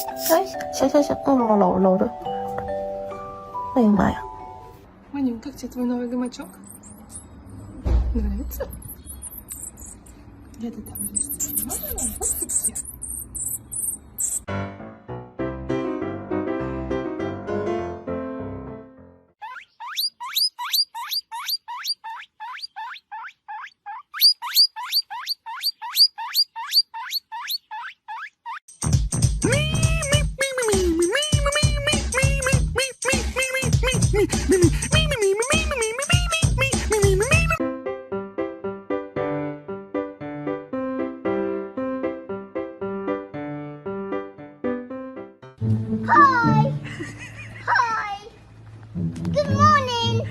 哎，行，搂着。哎呀妈呀Маним, как тебе твой новый гамачок? Нравится? Где ты там есть? Hi! Hi! Good morning!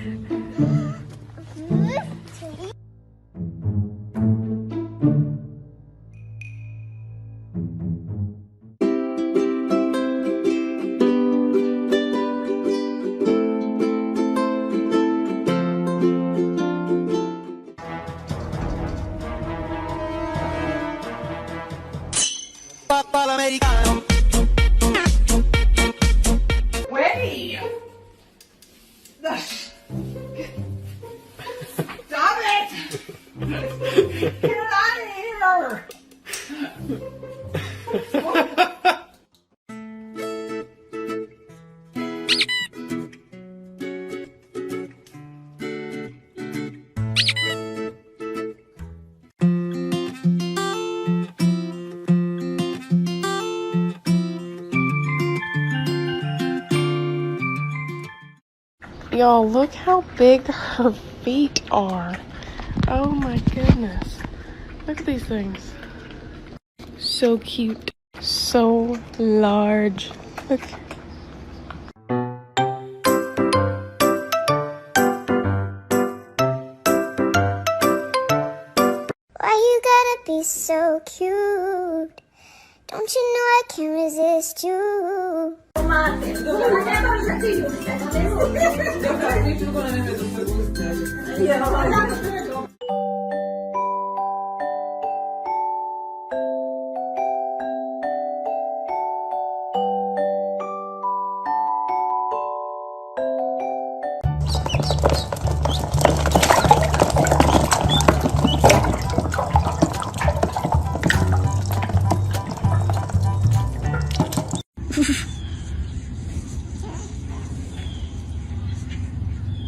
Way! Stop it! Get out of here! Y'all, look how big her feet are. Oh my goodness. Look at these things. So cute. So large. Look. Why you gotta be so cute? Don't you know I can't resist you?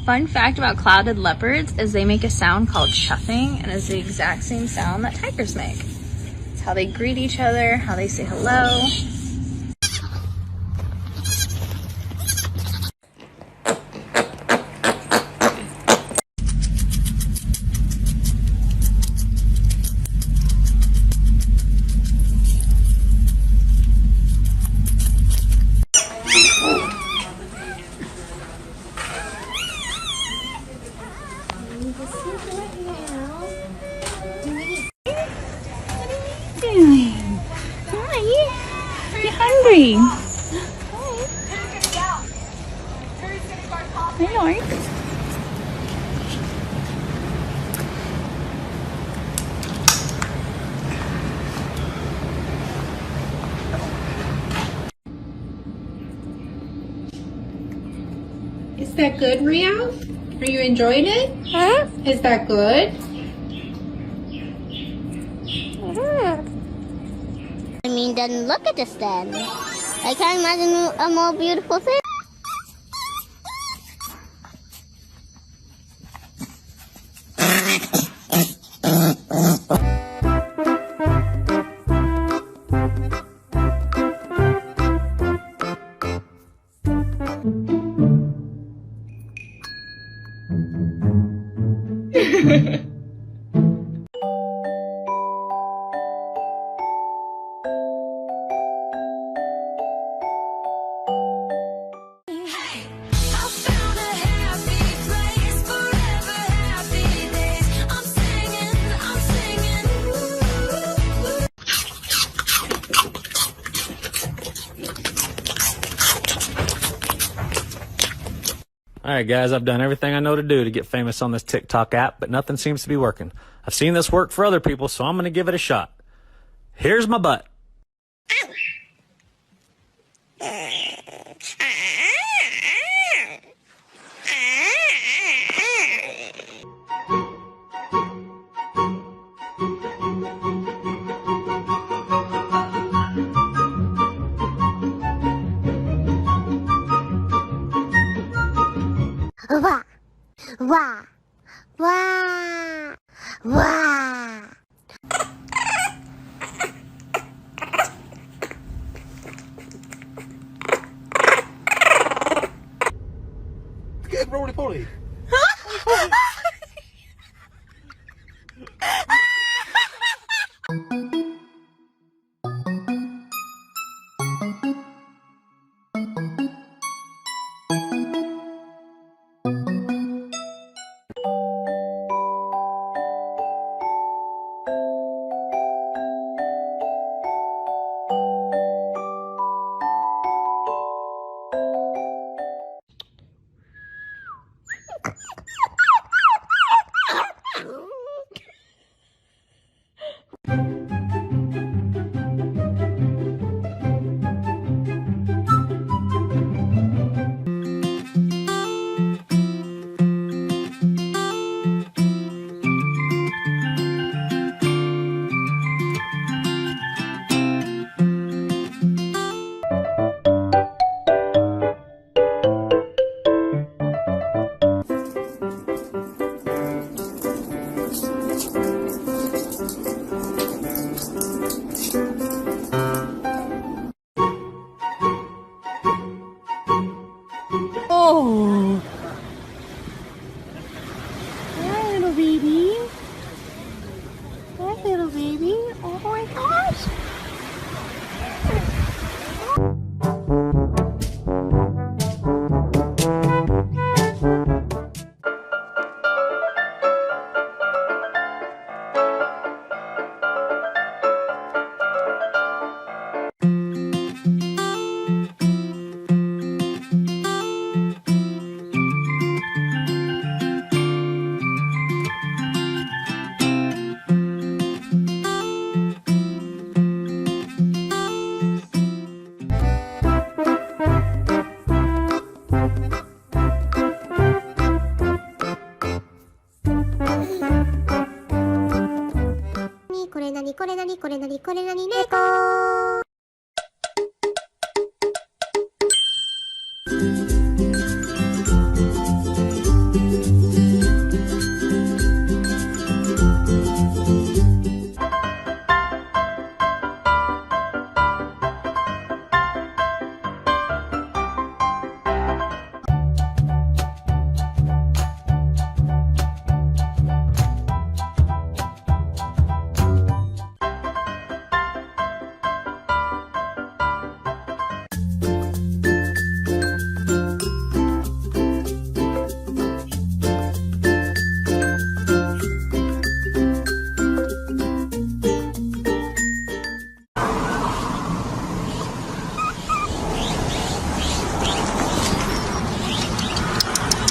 Fun fact about clouded leopards is they make a sound called chuffing, and it's the exact same sound that tigers make. It's how they greet each other, how they say hello. You hungry? I know. Is that good, Rio? Are you enjoying it? Huh? Is that good? I mean, then look at this then. I can't imagine a more beautiful thing. Alright guys, I've done everything I know to do to get famous on this TikTok app, but nothing seems to be working. I've seen this work for other people, so I'm going to give it a shot. Here's my butt. わ、わ、わ、わ。Get roly poly. Oh. Hi, little baby. Hi, little baby. Oh my gosh.これなにこれなにこれなにこれなに猫